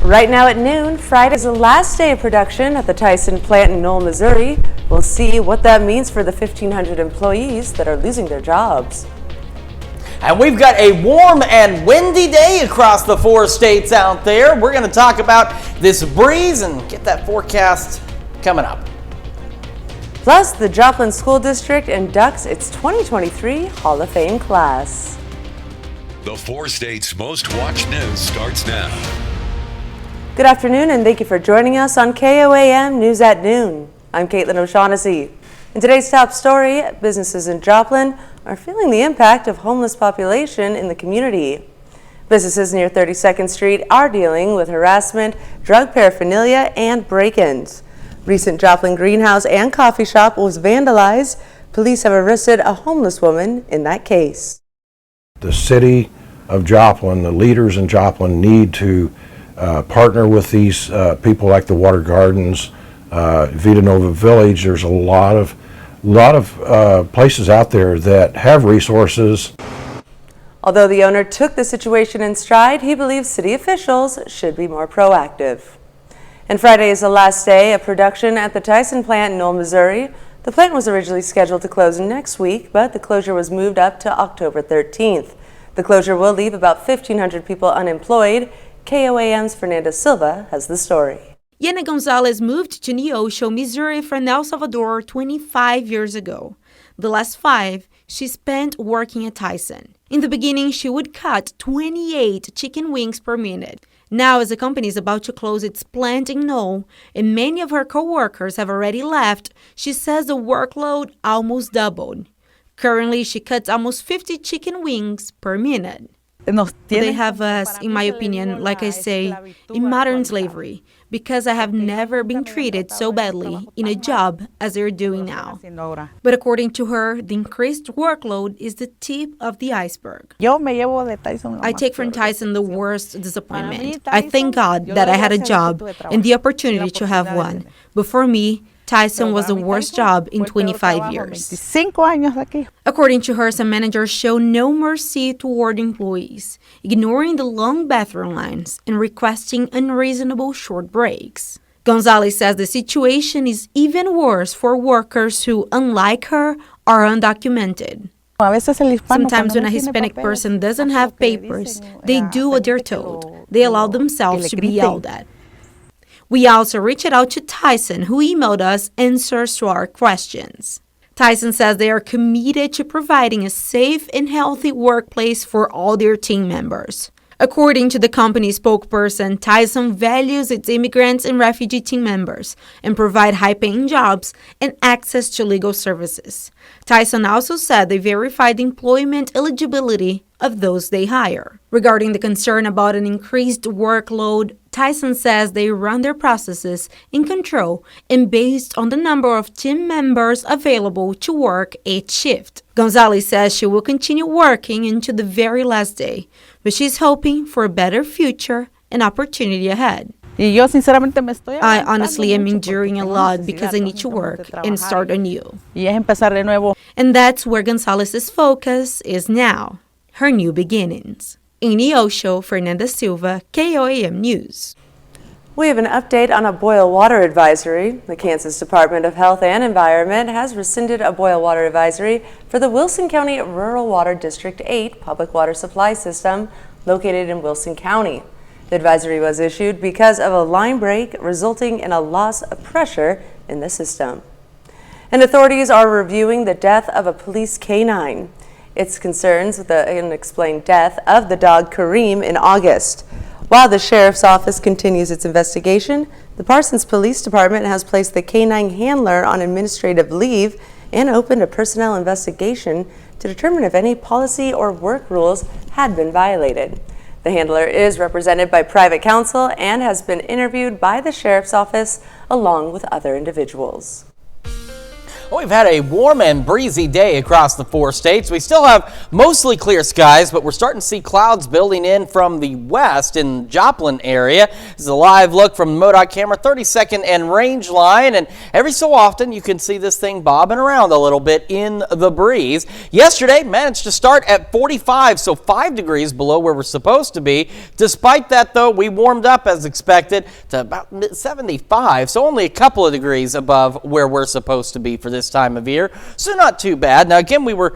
Right now at noon, Friday is the last day of production at the Tyson plant in Knoll, Missouri. We'll see what that means for the 1,500 employees that are losing their jobs. And we've got a warm and windy day across the 4 states out there. We're going to talk about this breeze and get that forecast coming up. Plus, the Joplin School District inducts its 2023 Hall of Fame class. The 4 states' most watched news starts now. Good afternoon and thank you for joining us on KOAM News at Noon. I'm Caitlin O'Shaughnessy. In today's top story, businesses in Joplin are feeling the impact of homeless population in the community. Businesses near 32nd Street are dealing with harassment, drug paraphernalia, and break-ins. Recent Joplin greenhouse and coffee shop was vandalized. Police have arrested a homeless woman in that case. The city of Joplin, the leaders in Joplin need to partner with these people like the Water Gardens, Vita Nova Village. There's a lot of places out there that have resources. Although the owner took the situation in stride, he believes city officials should be more proactive. And Friday is the last day of production at the Tyson plant in Knoll, Missouri. The plant was originally scheduled to close next week, but the closure was moved up to October 13th. The closure will leave about 1,500 people unemployed. KOAM's Fernanda Silva has the story. Yana Gonzalez moved to Neosho, Missouri from El Salvador 25 years ago. The last 5 she spent working at Tyson. In the beginning, she would cut 28 chicken wings per minute. Now, as the company is about to close its plant in Knoll, and many of her co-workers have already left, she says the workload almost doubled. Currently, she cuts almost 50 chicken wings per minute. They have us, in my opinion, like I say, in modern slavery, because I have never been treated so badly in a job as they're doing now. But according to her, the increased workload is the tip of the iceberg. I take from Tyson the worst disappointment. I thank God that I had a job and the opportunity to have one. But for me, Tyson was the worst job in 25 years. According to her, some managers show no mercy toward employees, ignoring the long bathroom lines and requesting unreasonable short breaks. Gonzalez says the situation is even worse for workers who, unlike her, are undocumented. Sometimes when a Hispanic person doesn't have papers, they do what they're told. They allow themselves to be yelled at. We also reached out to Tyson, who emailed us answers to our questions. Tyson says they are committed to providing a safe and healthy workplace for all their team members. According to the company spokesperson, Tyson values its immigrants and refugee team members and provide high-paying jobs and access to legal services. Tyson also said they verified the employment eligibility of those they hire. Regarding the concern about an increased workload, Tyson says they run their processes in control and based on the number of team members available to work each shift. Gonzalez says she will continue working until the very last day, but she's hoping for a better future and opportunity ahead. I honestly am enduring a lot because I need to work and start anew. And that's where Gonzalez's focus is now, her new beginnings. In Neosho, Fernanda Silva, KOAM News. We have an update on a boil water advisory. The Kansas Department of Health and Environment has rescinded a boil water advisory for the Wilson County Rural Water District 8 public water supply system located in Wilson County. The advisory was issued because of a line break resulting in a loss of pressure in the system. And authorities are reviewing the death of a police canine. It's concerns with the unexplained death of the dog Kareem in August. While the sheriff's office continues its investigation, the Parsons Police Department has placed the canine handler on administrative leave and opened a personnel investigation to determine if any policy or work rules had been violated. The handler is represented by private counsel and has been interviewed by the sheriff's office along with other individuals. We've had a warm and breezy day across the 4 states. We still have mostly clear skies, but we're starting to see clouds building in from the west in Joplin area. This is a live look from the MoDOT camera, 32nd and range line, and every so often you can see this thing bobbing around a little bit in the breeze. Yesterday managed to start at 45, so 5 degrees below where we're supposed to be. Despite that, though, we warmed up as expected to about 75, so only a couple of degrees above where we're supposed to be for this time of year, so not too bad. Now again, we're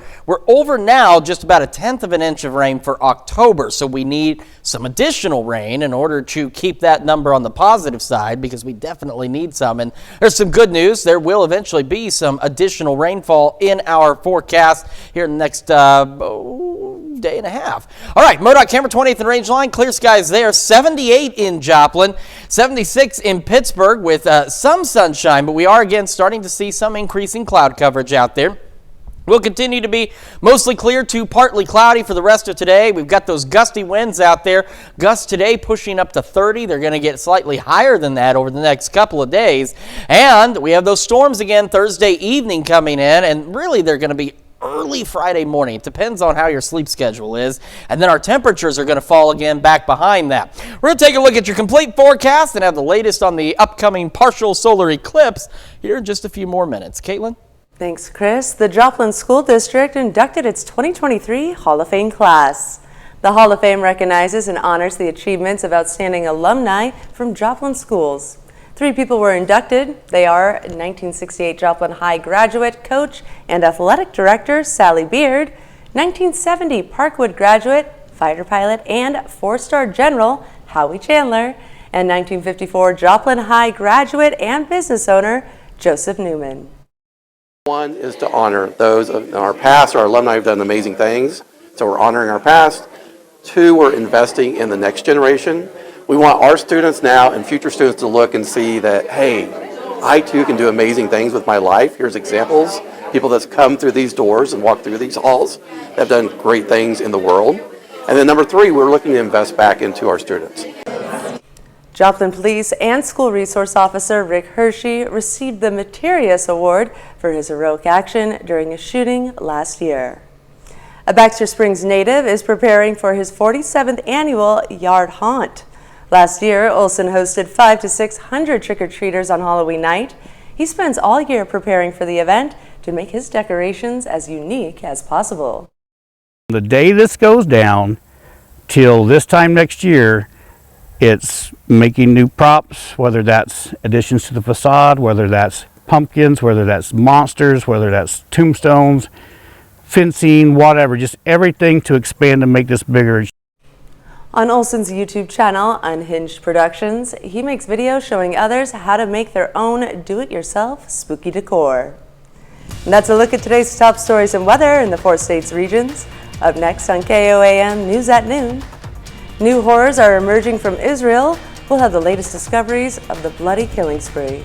over now just about 1/10 of an inch of rain for October, so we need some additional rain in order to keep that number on the positive side, because we definitely need some. And there's some good news. There will eventually be some additional rainfall in our forecast here in the next day and a half. All right, MoDOT camera, 20th and range line, clear skies there. 78 in Joplin, 76 in Pittsburgh with some sunshine, but we are again starting to see some increasing cloud coverage out there. We'll continue to be mostly clear to partly cloudy for the rest of today. We've got those gusty winds out there. Gusts today pushing up to 30. They're going to get slightly higher than that over the next couple of days. And we have those storms again Thursday evening coming in, and really they're going to be early Friday morning. It depends on how your sleep schedule is. And then our temperatures are going to fall again back behind that. We're going to take a look at your complete forecast and have the latest on the upcoming partial solar eclipse here in just a few more minutes. Caitlin? Thanks, Chris. The Joplin School District inducted its 2023 Hall of Fame class. The Hall of Fame recognizes and honors the achievements of outstanding alumni from Joplin schools. 3 people were inducted. They are 1968 Joplin High graduate, coach, and athletic director Sally Beard, 1970 Parkwood graduate, fighter pilot, and 4-star general Howie Chandler, and 1954 Joplin High graduate and business owner Joseph Newman. One is to honor those in our past. Our alumni have done amazing things, so we're honoring our past. 2, we're investing in the next generation. We want our students now and future students to look and see that, hey, I too can do amazing things with my life. Here's examples. People that's come through these doors and walked through these halls that have done great things in the world. And then number 3, we're looking to invest back into our students. Joplin Police and School Resource Officer Rick Hershey received the Materius Award for his heroic action during a shooting last year. A Baxter Springs native is preparing for his 47th annual Yard Haunt. Last year, Olson hosted 500 to 600 trick-or-treaters on Halloween night. He spends all year preparing for the event to make his decorations as unique as possible. The day this goes down till this time next year, it's making new props, whether that's additions to the facade, whether that's pumpkins, whether that's monsters, whether that's tombstones, fencing, whatever, just everything to expand and make this bigger. On Olson's YouTube channel, Unhinged Productions, he makes videos showing others how to make their own do-it-yourself spooky decor. And that's a look at today's top stories and weather in the 4 states regions. Up next on KOAM News at Noon. New horrors are emerging from Israel. We'll have the latest discoveries of the bloody killing spree.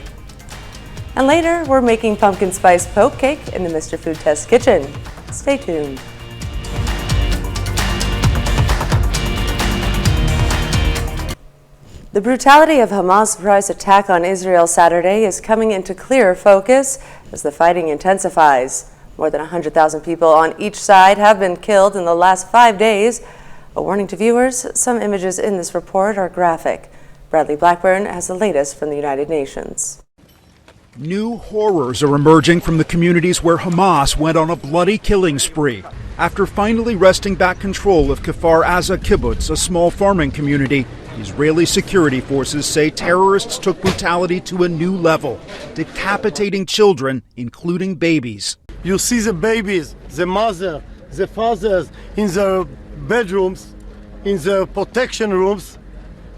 And later, we're making pumpkin spice poke cake in the Mr. Food Test kitchen. Stay tuned. The brutality of Hamas' surprise attack on Israel Saturday is coming into clearer focus as the fighting intensifies. More than 100,000 people on each side have been killed in the last 5 days. A warning to viewers, some images in this report are graphic. Bradley Blackburn has the latest from the United Nations. New horrors are emerging from the communities where Hamas went on a bloody killing spree. After finally wresting back control of Kfar Aza kibbutz, a small farming community, Israeli security forces say terrorists took brutality to a new level, decapitating children, including babies. You see the babies, the mother, the fathers in the bedrooms, in the protection rooms,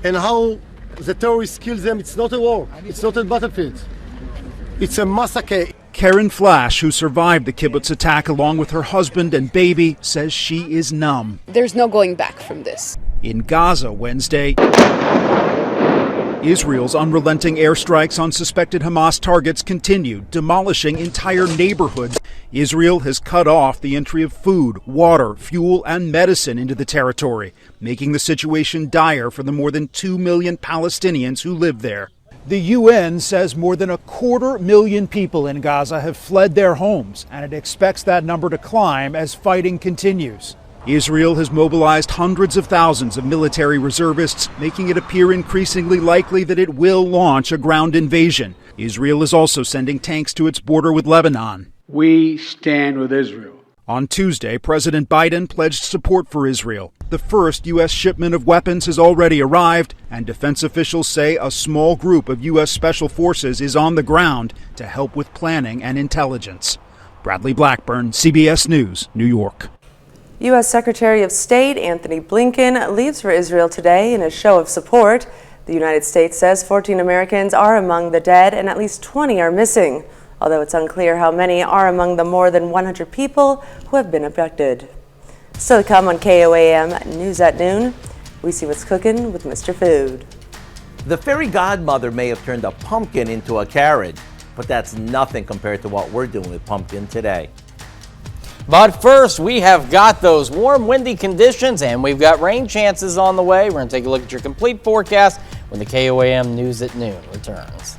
and how the terrorists kill them. It's not a war. It's not a battlefield. It's a massacre. Karen Flash, who survived the kibbutz attack along with her husband and baby, says she is numb. There's no going back from this. In Gaza Wednesday, Israel's unrelenting airstrikes on suspected Hamas targets continued, demolishing entire neighborhoods. Israel has cut off the entry of food, water, fuel, and medicine into the territory, making the situation dire for the more than 2 million Palestinians who live there. The UN says more than 250,000 people in Gaza have fled their homes, and it expects that number to climb as fighting continues. Israel has mobilized hundreds of thousands of military reservists, making it appear increasingly likely that it will launch a ground invasion. Israel is also sending tanks to its border with Lebanon. We stand with Israel. On Tuesday, President Biden pledged support for Israel. The first U.S. shipment of weapons has already arrived, and defense officials say a small group of U.S. Special Forces is on the ground to help with planning and intelligence. Bradley Blackburn, CBS News, New York. U.S. Secretary of State Anthony Blinken leaves for Israel today in a show of support. The United States says 14 Americans are among the dead and at least 20 are missing, although it's unclear how many are among the more than 100 people who have been abducted. Still to come on KOAM News at Noon, we see what's cooking with Mr. Food. The fairy godmother may have turned a pumpkin into a carriage, but that's nothing compared to what we're doing with pumpkin today. But first, we have got those warm, windy conditions, and we've got rain chances on the way. We're going to take a look at your complete forecast when the KOAM News at Noon returns.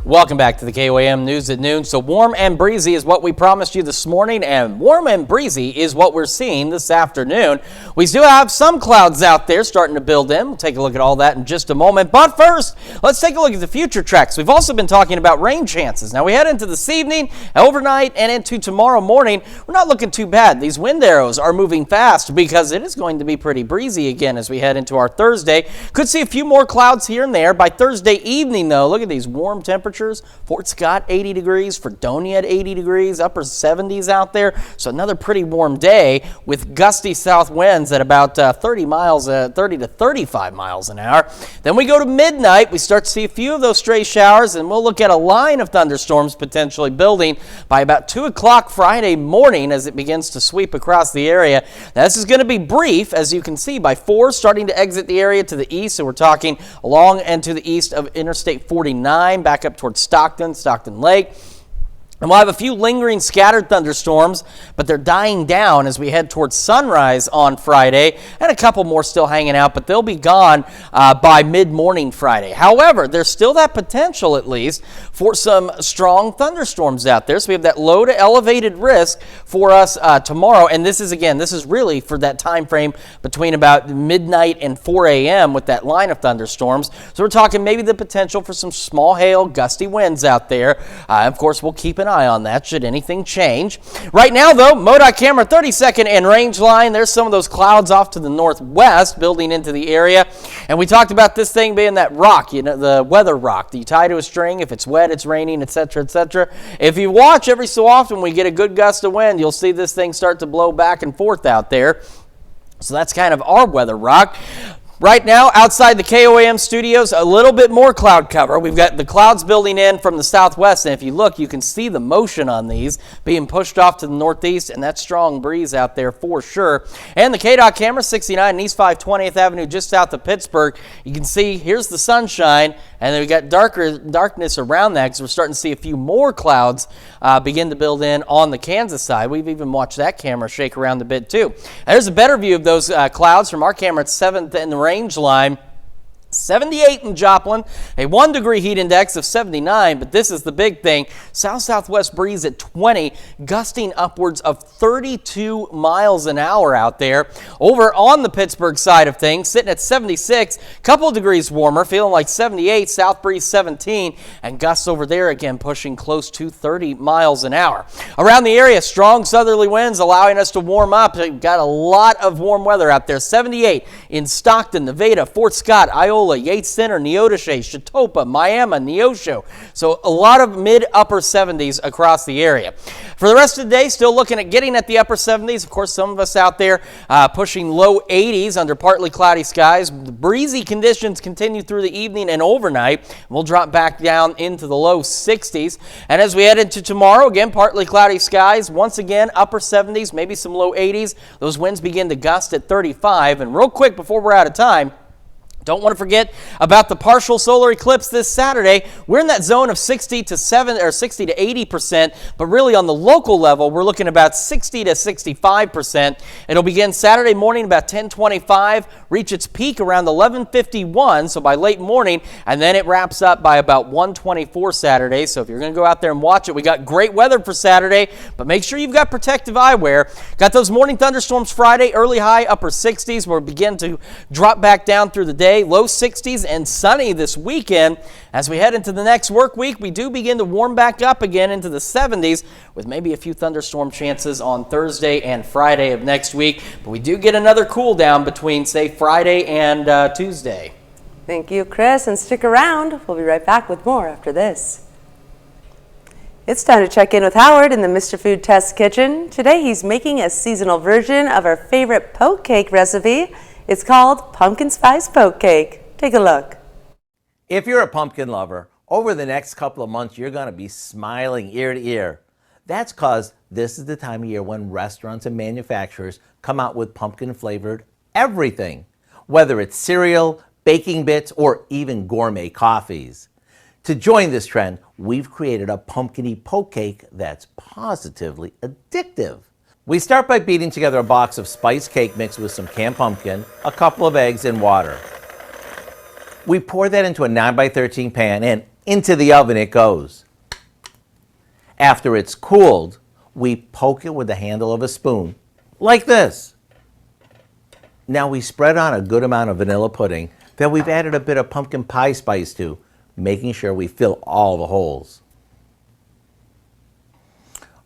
Welcome back to the KOAM News at Noon. So warm and breezy is what we promised you this morning, and warm and breezy is what we're seeing this afternoon. We still have some clouds out there starting to build in. We'll take a look at all that in just a moment. But first, let's take a look at the future tracks. We've also been talking about rain chances. Now, we head into this evening, overnight, and into tomorrow morning. We're not looking too bad. These wind arrows are moving fast because it is going to be pretty breezy again as we head into our Thursday. Could see a few more clouds here and there. By Thursday evening, though, look at these warm temperatures. Fort Scott 80 degrees, Fredonia at 80 degrees, upper 70s out there. So another pretty warm day with gusty south winds at about 30 to 35 miles an hour. Then we go to midnight. We start to see a few of those stray showers, and we'll look at a line of thunderstorms potentially building by about 2 o'clock Friday morning as it begins to sweep across the area. Now, this is going to be brief, as you can see, by 4 starting to exit the area to the east. So we're talking along and to the east of Interstate 49, back up towards Stockton Lake. And we'll have a few lingering scattered thunderstorms, but they're dying down as we head towards sunrise on Friday, and a couple more still hanging out, but they'll be gone by mid-morning Friday. However, there's still that potential, at least, for some strong thunderstorms out there. So we have that low to elevated risk for us tomorrow, and this is really for that time frame between about midnight and 4 a.m. with that line of thunderstorms. So we're talking maybe the potential for some small hail, gusty winds out there. Of course, we'll keep an eye on that should anything change. Right now, though, MoDOT camera 32nd and range line. There's some of those clouds off to the northwest building into the area. And we talked about this thing being that rock, the weather rock that you tie to a string. If it's wet, it's raining, etc., etc. If you watch every so often, we get a good gust of wind, you'll see this thing start to blow back and forth out there. So that's kind of our weather rock. Right now, outside the KOAM studios, a little bit more cloud cover. We've got the clouds building in from the southwest, and if you look, you can see the motion on these being pushed off to the northeast, and that strong breeze out there for sure. And the KDOT camera, 69 and East 520th Avenue, just south of Pittsburgh. You can see, here's the sunshine, and then we got darkness around that because we're starting to see a few more clouds begin to build in on the Kansas side. We've even watched that camera shake around a bit too. There's a better view of those clouds from our camera at 7th and the range line. 78 in Joplin, a 1 degree heat index of 79, but this is the big thing. South-southwest breeze at 20, gusting upwards of 32 miles an hour out there. Over on the Pittsburgh side of things, sitting at 76, couple of degrees warmer, feeling like 78, south breeze 17, and gusts over there again pushing close to 30 miles an hour. Around the area, strong southerly winds allowing us to warm up. We've got a lot of warm weather out there. 78 in Stockton, Nevada, Fort Scott, Iola, Yates Center, Neodesha, Chetopa, Miami, Neosho. So a lot of mid-upper 70s across the area. For the rest of the day, still looking at getting at the upper 70s. Of course, some of us out there pushing low 80s under partly cloudy skies. The breezy conditions continue through the evening and overnight. We'll drop back down into the low 60s. And as we head into tomorrow, again, partly cloudy skies. Once again, upper 70s, maybe some low 80s. Those winds begin to gust at 35. And real quick before we're out of time, Don't want to forget about the partial solar eclipse this Saturday. We're in that zone of 60 to 80%, but really on the local level, we're looking about 60 to 65%. It'll begin Saturday morning about 10:25, reach its peak around 11:51, so by late morning, and then it wraps up by about 1:24 Saturday. So if you're going to go out there and watch it, we got great weather for Saturday, but make sure you've got protective eyewear. Got those morning thunderstorms Friday, early high upper 60s. We'll begin to drop back down through the day. Low 60s and sunny this weekend. As we head into the next work week, we do begin to warm back up again into the 70s with maybe a few thunderstorm chances on Thursday and Friday of next week. But we do get another cool down between, say, Friday and Tuesday. Thank you, Chris, and stick around. We'll be right back with more after this. It's time to check in with Howard in the Mr. Food Test Kitchen. Today he's making a seasonal version of our favorite poke cake recipe. It's called pumpkin spice poke cake. Take a look. If you're a pumpkin lover, over the next couple of months, you're going to be smiling ear to ear. That's because this is the time of year when restaurants and manufacturers come out with pumpkin-flavored everything, whether it's cereal, baking bits, or even gourmet coffees. To join this trend, we've created a pumpkin-y poke cake that's positively addictive. We start by beating together a box of spiced cake mix with some canned pumpkin, a couple of eggs, and water. We pour that into a 9x13 pan and into the oven it goes. After it's cooled, we poke it with the handle of a spoon, like this. Now we spread on a good amount of vanilla pudding that we've added a bit of pumpkin pie spice to, making sure we fill all the holes.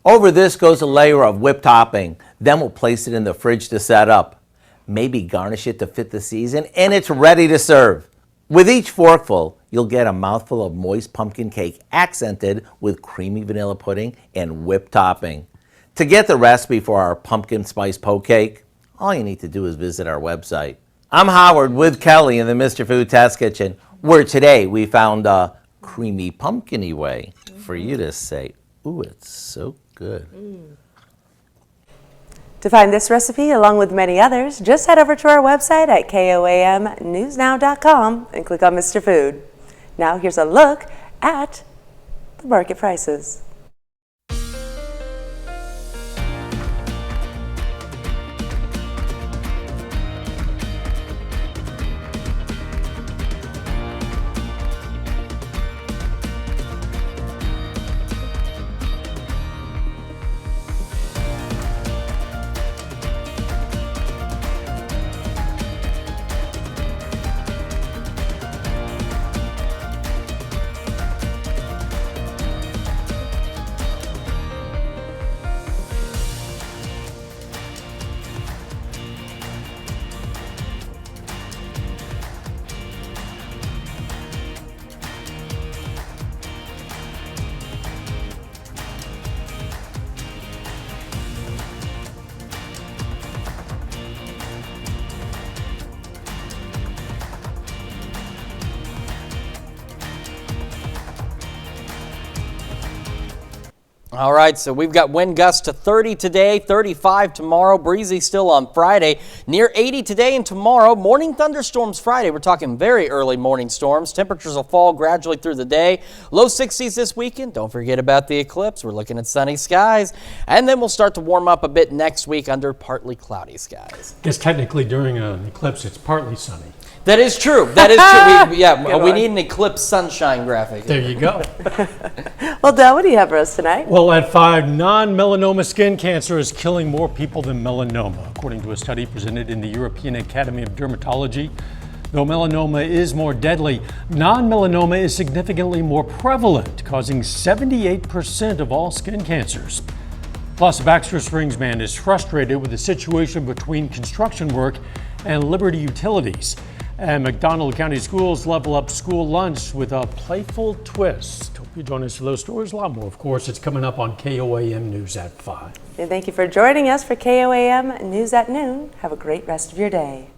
Over this goes a layer of whipped topping. Then we'll place it in the fridge to set up. Maybe garnish it to fit the season, and it's ready to serve. With each forkful, you'll get a mouthful of moist pumpkin cake accented with creamy vanilla pudding and whipped topping. To get the recipe for our pumpkin spice poke cake, all you need to do is visit our website. I'm Howard with Kelly in the Mr. Food Test Kitchen, where today we found a creamy pumpkin-y way for you to say, ooh, it's so good. To find this recipe, along with many others, just head over to our website at KOAMnewsnow.com and click on Mr. Food. Now here's a look at the market prices. All right, so we've got wind gusts to 30 today, 35 tomorrow, breezy still on Friday, near 80 today and tomorrow. Morning thunderstorms Friday. We're talking very early morning storms. Temperatures will fall gradually through the day. Low 60s this weekend. Don't forget about the eclipse. We're looking at sunny skies. And then we'll start to warm up a bit next week under partly cloudy skies. I guess technically during an eclipse, it's partly sunny. That is true. That is true. We need an eclipse sunshine graphic. There you go. Well, Del, what do you have for us tonight? Well, at 5, non-melanoma skin cancer is killing more people than melanoma, according to a study presented in the European Academy of Dermatology. Though melanoma is more deadly, non-melanoma is significantly more prevalent, causing 78% of all skin cancers. Plus, a Baxter Springs man is frustrated with the situation between construction work and Liberty Utilities. And McDonald County Schools level up school lunch with a playful twist. Hope you join us for those stories. A lot more, of course. It's coming up on KOAM News at 5. And thank you for joining us for KOAM News at Noon. Have a great rest of your day.